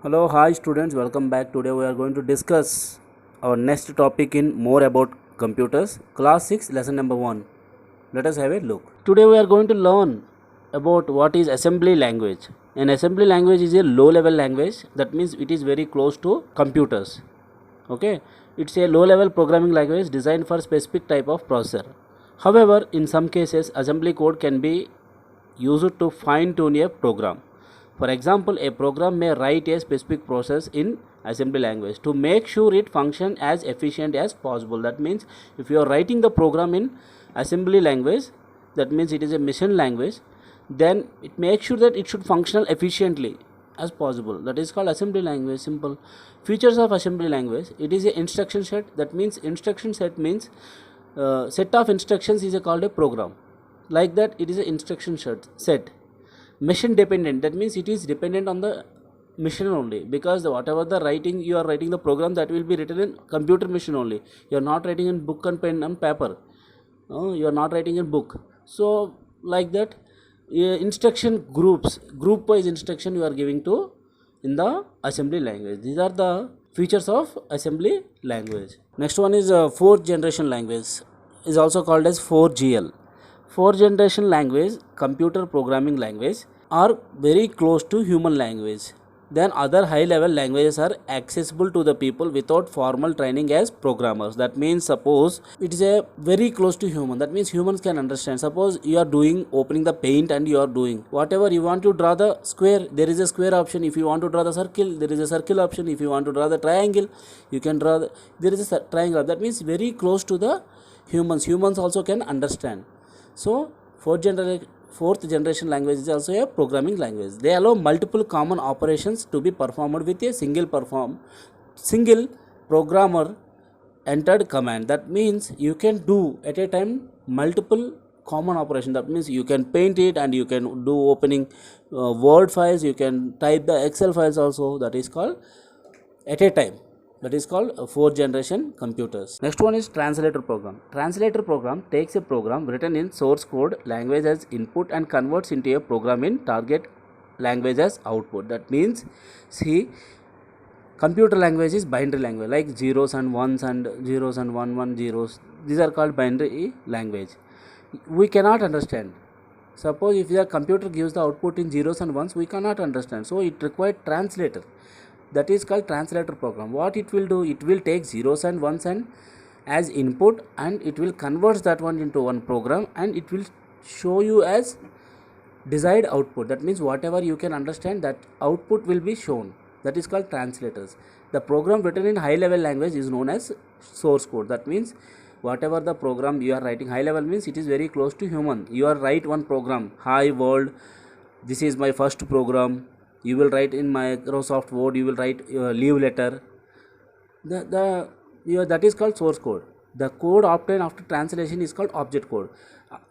Hello, hi students, welcome back. Today we are going to discuss our next topic in more about computers. Class 6, lesson number 1. Let us have a look. Today we are going to learn about what is assembly language. An assembly language is a low level language, that means it is very close to computers. Okay, it's a low level programming language designed for specific type of processor. However, in some cases assembly code can be used to fine tune a program. For example, a program may write a specific process in assembly language to make sure it functions as efficient as possible. That means if you are writing the program in assembly language, that means it is a machine language, then it makes sure that it should function efficiently as possible. That is called assembly language. Simple features of assembly language: it is a instruction set. That means instruction set means set of instructions is called a program. Like that, it is an instruction set. Machine dependent, that means it is dependent on the machine only, because whatever the writing you are writing the program, that will be written in computer machine only. You are not writing in book and pen and paper. You are not writing in book. So like that, instruction groups, group wise instruction you are giving to in the assembly language. These are the features of assembly language. Next one is fourth generation language, is also called as 4GL. Fourth generation language, computer programming language, are very close to human language. Then other high level languages are accessible to the people without formal training as programmers. That means suppose it is a very close to human, that means humans can understand. Suppose you are doing opening the paint and you are doing whatever you want to draw the square, there is a square option. If you want to draw the circle, there is a circle option. If you want to draw the triangle, you can draw there is a triangle. That means very close to the humans also can understand. So fourth generation language is also a programming language. They allow multiple common operations to be performed with a single programmer entered command. That means you can do at a time multiple common operation. That means you can paint it and you can do opening word files, you can type the excel files also. That is called at a time. That is called fourth generation computers. Next one is translator program. Translator program takes a program written in source code language as input and converts into a program in target language as output. That means, see, computer language is binary language, like zeros and ones and zeros and one zeros. These are called binary language. We cannot understand. Suppose if the computer gives the output in zeros and ones, we cannot understand. So it requires translator. That is called translator program. What it will do, it will take zeros and ones and as input, and it will convert that one into one program, and it will show you as desired output. That means whatever you can understand, that output will be shown. That is called translators. The program written in high level language is known as source code. That means whatever the program you are writing, high level means it is very close to human. You are write one program, hi world, this is my first program. You will write in Microsoft Word, you will write leave letter. That is called source code. The code obtained after translation is called object code.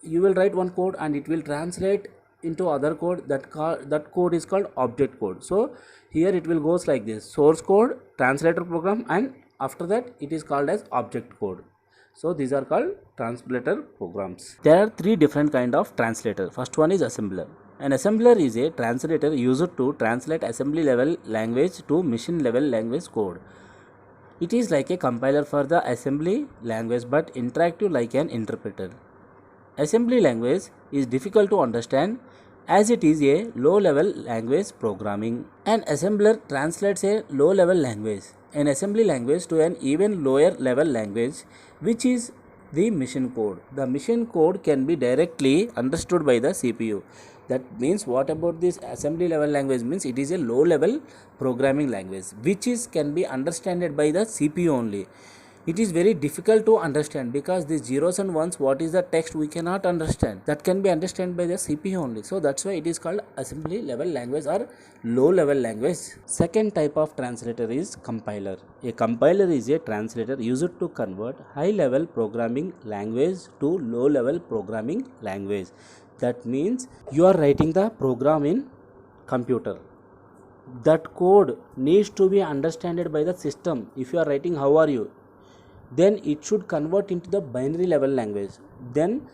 You will write one code and it will translate into other code. That code is called object code. So here it will goes like this: source code, translator program, and after that it is called as object code. So these are called translator programs. There are three different kind of translator. First one is assembler. An assembler is a translator used to translate assembly level language to machine level language code. It is like a compiler for the assembly language but interactive like an interpreter. Assembly language is difficult to understand as it is a low level language programming. An assembler translates a low level language, an assembly language, to an even lower level language, which is the machine code. The machine code can be directly understood by the CPU. That means what about this assembly level language means it is a low level programming language which can be understood by the CPU only. It is very difficult to understand because these zeros and ones, what is the text, we cannot understand. That can be understood by the CPU only. So that's why it is called assembly level language or low level language. Second type of translator is compiler. A compiler is a translator used to convert high level programming language to low level programming language. That means you are writing the program in computer. That code needs to be understood by the system. If you are writing how are you, then it should convert into the binary level language. Then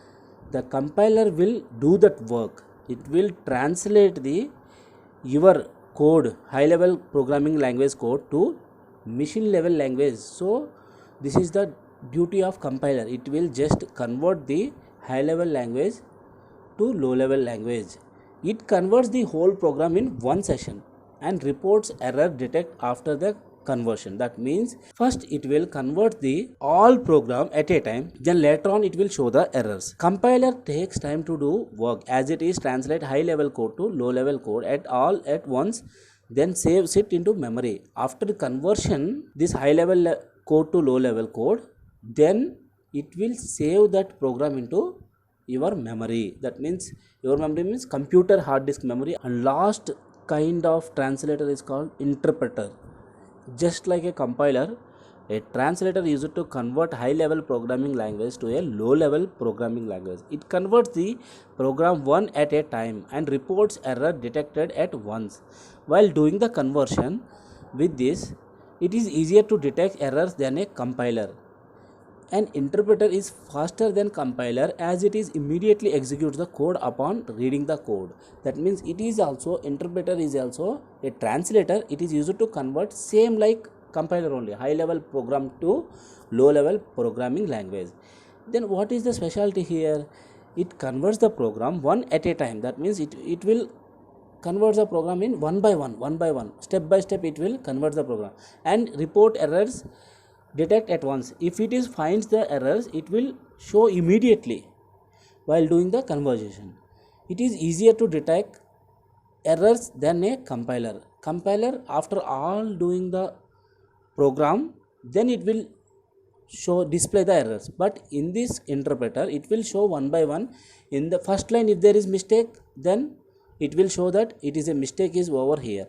the compiler will do that work. It will translate your code, high level programming language code to machine level language. So this is the duty of compiler. It will just convert the high level language to low level language. It converts the whole program in one session and reports error detect after the conversion. That means first it will convert the all program at a time, then later on it will show the errors. Compiler takes time to do work as it is translate high level code to low level code at once, then saves it into memory. After conversion this high level code to low level code, then it will save that program into your memory. That means your memory means computer hard disk memory. And last kind of translator is called interpreter. Just like a compiler, a translator used to convert high level programming language to a low level programming language. It converts the program one at a time and reports error detected at once. While doing the conversion with this, it is easier to detect errors than a compiler. An interpreter is faster than compiler as it is immediately executes the code upon reading the code. That means it is also interpreter is also a translator. It is used to convert same like compiler only, high level program to low level programming language. Then what is the specialty here? It converts the program one at a time. That means it will convert the program in one by one, step by step it will convert the program and report errors detect at once. If it is finds the errors, it will show immediately while doing the conversion. It is easier to detect errors than a compiler. Compiler after all doing the program, then it will show display the errors, but in this interpreter it will show one by one. In the first line if there is mistake, then it will show that it is a mistake is over here,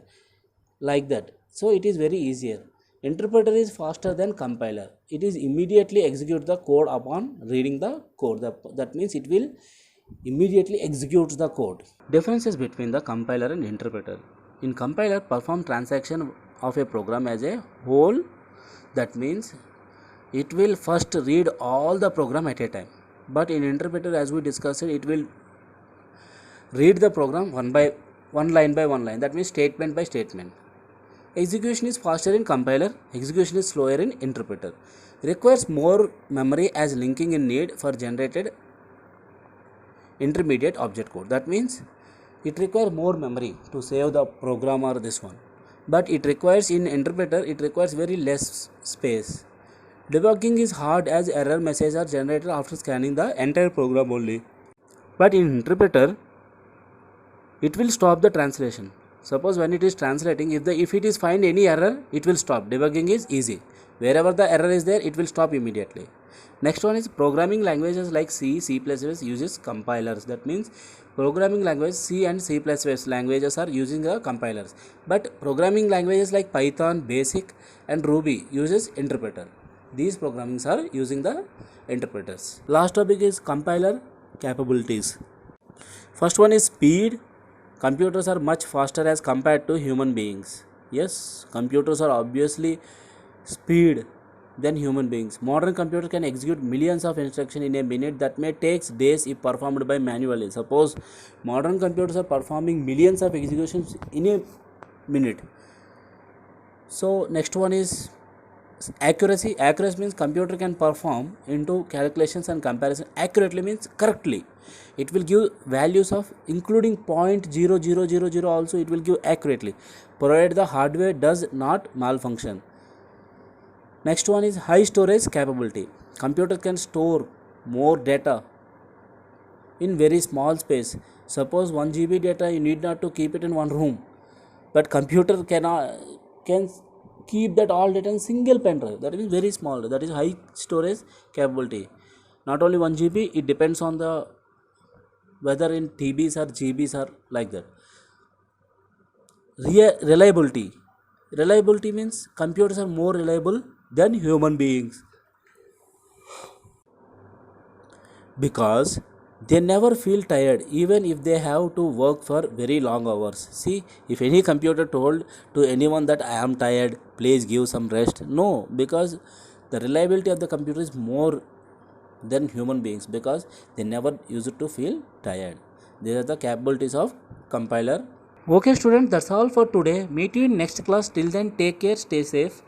like that. So it is very easier. Interpreter is faster than compiler. It is immediately execute the code upon reading the code. That means it will immediately execute the code. Differences between the compiler and interpreter. In compiler, perform transaction of a program as a whole. That means it will first read all the program at a time. But in interpreter, as we discussed, it will read the program one line by one line. That means statement by statement. Execution is faster in compiler, execution is slower in interpreter. Requires more memory as linking in need for generated intermediate object code. That means it requires more memory to save the program or this one. But it requires in interpreter, it requires very less space. Debugging is hard as error messages are generated after scanning the entire program only. But in interpreter, it will stop the translation. Suppose when it is translating, if it is find any error, it will stop. Debugging is easy. Wherever the error is there, it will stop immediately. Next one is programming languages like C, C++ uses compilers. That means programming language C and C++ languages are using the compilers. But programming languages like Python, Basic and Ruby uses interpreter. These programmings are using the interpreters. Last topic is compiler capabilities. First one is speed. Computers are much faster as compared to human beings. Yes, computers are obviously speed than human beings. Modern computer can execute millions of instructions in a minute that may take days if performed by manually. Suppose modern computers are performing millions of executions in a minute. So next one is accuracy. Accuracy means computer can perform into calculations and comparison accurately means correctly. It will give values of including 0.0000 also it will give accurately, provided the hardware does not malfunction. Next one is high storage capability. Computer can store more data in very small space. Suppose 1 GB data, you need not to keep it in one room, but computer can keep that all data in single pen drive. That is very small. That is high storage capability. Not only 1 GB, it depends on the whether in TBs or GBs or like that. Reliability. Reliability means computers are more reliable than human beings because they never feel tired even if they have to work for very long hours. See, if any computer told to anyone that I am tired, please give some rest, no, because the reliability of the computer is more than human beings because they never use it to feel tired. These are the capabilities of compiler. Okay student, that's all for today. Meet you in next class. Till then, take care, stay safe.